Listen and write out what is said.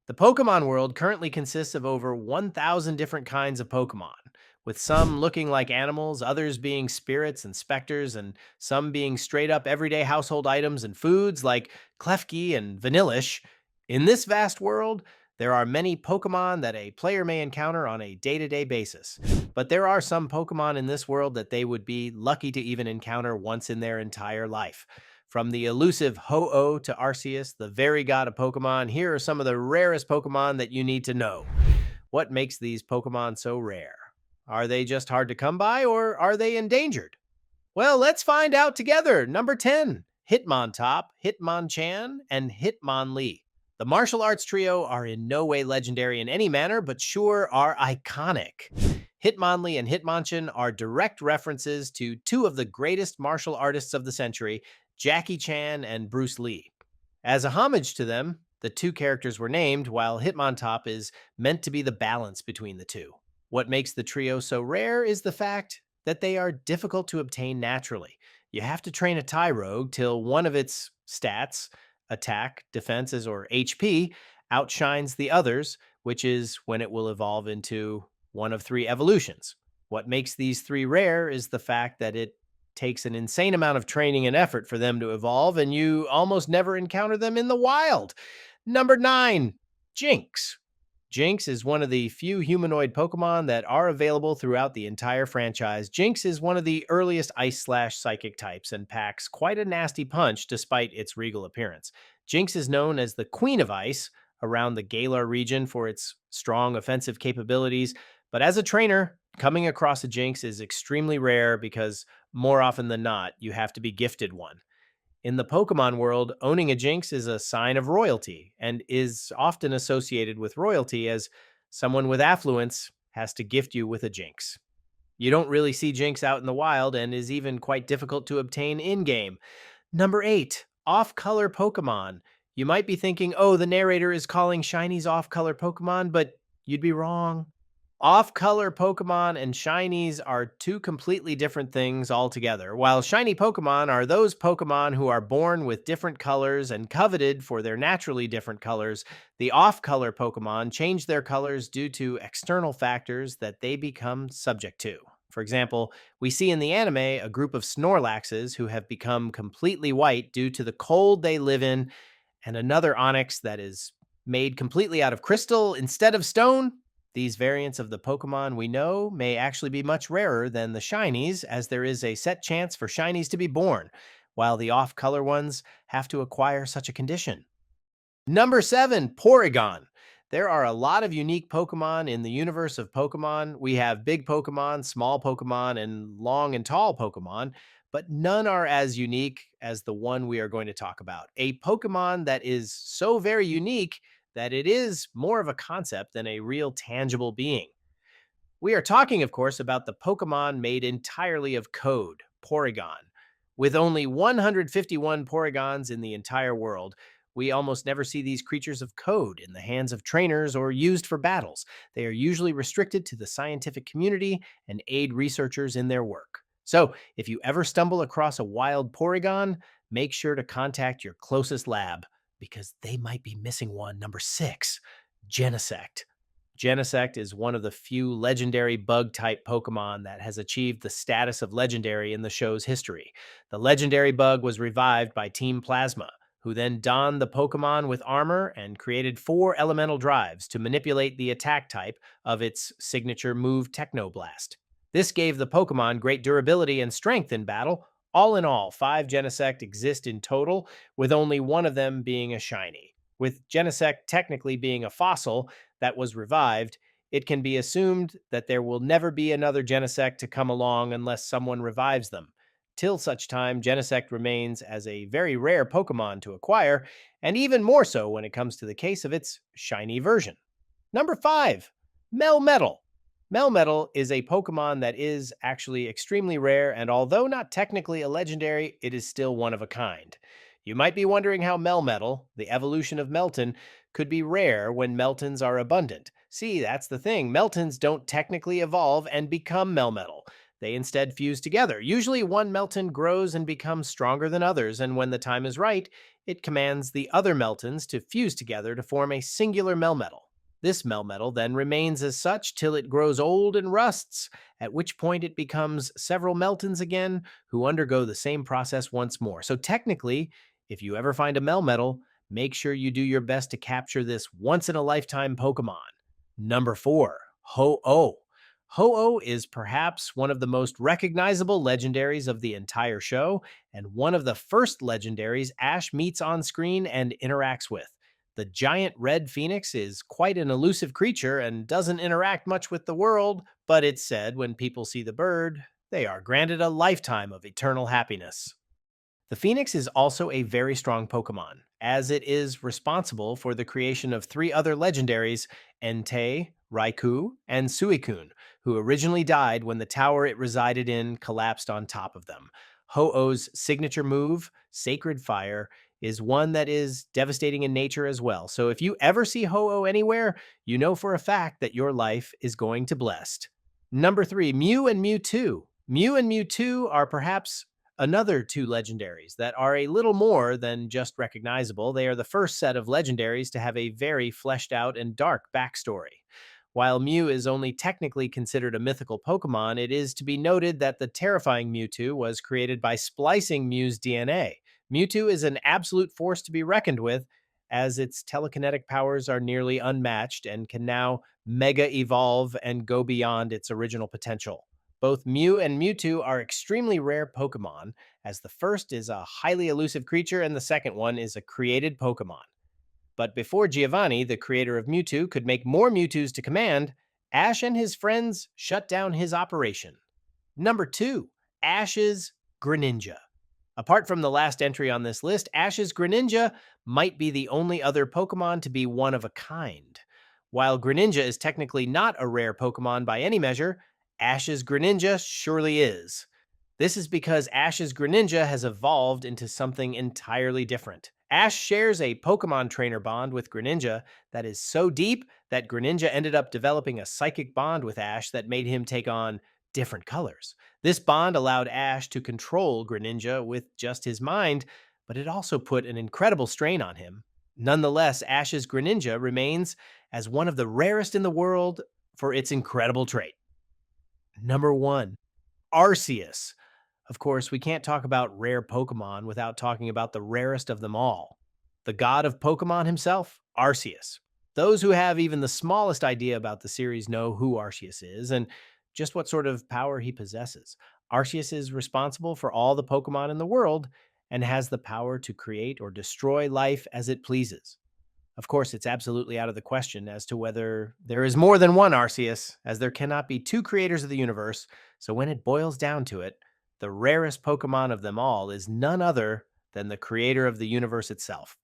The Pokemon world currently consists of over 1,000 different kinds of Pokemon, with some looking like animals, others being spirits and specters, and some being straight up everyday household items and foods like Klefki and Vanillish. In this vast world, there are many Pokemon that a player may encounter on a day to day basis, but there are some Pokemon in this world that they would be lucky to even encounter once in their entire life. From the elusive Ho-Oh to Arceus, the very god of Pokemon, here are some of the rarest Pokemon that you need to know. What makes these Pokemon so rare? Are they just hard to come by, or are they endangered? Well, let's find out together. Number 10, Hitmontop, Hitmonchan, and Hitmonlee. The martial arts trio are in no way legendary in any manner, but sure are iconic. Hitmonlee and Hitmonchan are direct references to two of the greatest martial artists of the century, Jackie Chan and Bruce Lee. As a homage to them, the two characters were named, while Hitmontop is meant to be the balance between the two. What makes the trio so rare is the fact that they are difficult to obtain naturally. You have to train a Tyrogue till one of its stats, attack, defenses, or HP, outshines the others, which is when it will evolve into one of three evolutions. What makes these three rare is the fact that it takes an insane amount of training and effort for them to evolve, and you almost never encounter them in the wild. Number 9, Jinx. Jinx is one of the few humanoid Pokemon that are available throughout the entire franchise. Jinx is one of the earliest Ice/Psychic types and packs quite a nasty punch despite its regal appearance. Jinx is known as the Queen of Ice around the Galar region for its strong offensive capabilities, but as a trainer, coming across a Jinx is extremely rare because more often than not, you have to be gifted one. In the Pokemon world, owning a Jinx is a sign of royalty and is often associated with royalty, as someone with affluence has to gift you with a Jinx. You don't really see Jinx out in the wild and is even quite difficult to obtain in game. Number 8, off color Pokemon. You might be thinking, oh, the narrator is calling shinies off color Pokemon, but you'd be wrong. Off-color Pokemon and shinies are two completely different things altogether. While shiny Pokemon are those Pokemon who are born with different colors and coveted for their naturally different colors, the off-color Pokemon change their colors due to external factors that they become subject to. For example, we see in the anime a group of Snorlaxes who have become completely white due to the cold they live in, and another Onyx that is made completely out of crystal instead of stone. These variants of the Pokemon we know may actually be much rarer than the shinies, as there is a set chance for shinies to be born, while the off color ones have to acquire such a condition. Number 7, Porygon. There are a lot of unique Pokemon in the universe of Pokemon. We have big Pokemon, small Pokemon, and long and tall Pokemon, but none are as unique as the one we are going to talk about. A Pokemon that is so very unique that it is more of a concept than a real tangible being. We are talking, of course, about the Pokemon made entirely of code, Porygon. With only 151 Porygons in the entire world, we almost never see these creatures of code in the hands of trainers or used for battles. They are usually restricted to the scientific community and aid researchers in their work. So, if you ever stumble across a wild Porygon, make sure to contact your closest lab because they might be missing one. Number 6, Genesect. Genesect is one of the few legendary bug type Pokemon that has achieved the status of legendary in the show's history. The legendary bug was revived by Team Plasma, who then donned the Pokemon with armor and created 4 elemental drives to manipulate the attack type of its signature move Technoblast. This gave the Pokemon great durability and strength in battle. All in all, 5 Genesect exist in total, with only one of them being a shiny. With Genesect technically being a fossil that was revived, it can be assumed that there will never be another Genesect to come along unless someone revives them. Till such time, Genesect remains as a very rare Pokemon to acquire, and even more so when it comes to the case of its shiny version. Number 5, Melmetal. Melmetal is a Pokemon that is actually extremely rare, and although not technically a legendary, it is still one of a kind. You might be wondering how Melmetal, the evolution of Melton, could be rare when Meltons are abundant. See, that's the thing. Meltons don't technically evolve and become Melmetal. They instead fuse together. Usually one Melton grows and becomes stronger than others, and when the time is right, it commands the other Meltons to fuse together to form a singular Melmetal. This Melmetal then remains as such till it grows old and rusts, at which point it becomes several Meltons again who undergo the same process once more. So technically, if you ever find a Melmetal, make sure you do your best to capture this once in a lifetime Pokemon. Number 4, Ho-Oh. Ho-Oh is perhaps one of the most recognizable legendaries of the entire show, and one of the first legendaries Ash meets on screen and interacts with. The giant red phoenix is quite an elusive creature and doesn't interact much with the world, but it's said when people see the bird, they are granted a lifetime of eternal happiness. The Phoenix is also a very strong Pokemon, as it is responsible for the creation of three other legendaries, Entei, Raikou, and Suicune, who originally died when the tower it resided in collapsed on top of them. Ho-Oh's signature move, Sacred Fire, is one that is devastating in nature as well. So if you ever see Ho-Oh anywhere, you know for a fact that your life is going to blessed. Number 3, Mew and Mewtwo. Mew and Mewtwo are perhaps another two legendaries that are a little more than just recognizable. They are the first set of legendaries to have a very fleshed out and dark backstory. While Mew is only technically considered a mythical Pokemon, it is to be noted that the terrifying Mewtwo was created by splicing Mew's DNA. Mewtwo is an absolute force to be reckoned with, as its telekinetic powers are nearly unmatched and can now mega evolve and go beyond its original potential. Both Mew and Mewtwo are extremely rare Pokemon, as the first is a highly elusive creature and the second one is a created Pokemon. But before Giovanni, the creator of Mewtwo, could make more Mewtwo's to command, Ash and his friends shut down his operation. Number 2, Ash's Greninja. Apart from the last entry on this list, Ash's Greninja might be the only other Pokemon to be one of a kind. While Greninja is technically not a rare Pokemon by any measure, Ash's Greninja surely is. This is because Ash's Greninja has evolved into something entirely different. Ash shares a Pokemon trainer bond with Greninja that is so deep that Greninja ended up developing a psychic bond with Ash that made him take on different colors. This bond allowed Ash to control Greninja with just his mind, but it also put an incredible strain on him. Nonetheless, Ash's Greninja remains as one of the rarest in the world for its incredible trait. Number 1, Arceus. Of course, we can't talk about rare Pokemon without talking about the rarest of them all, the god of Pokemon himself, Arceus. Those who have even the smallest idea about the series know who Arceus is and just what sort of power he possesses. Arceus is responsible for all the Pokemon in the world and has the power to create or destroy life as it pleases. Of course, it's absolutely out of the question as to whether there is more than one Arceus, as there cannot be two creators of the universe. So when it boils down to it, the rarest Pokemon of them all is none other than the creator of the universe itself.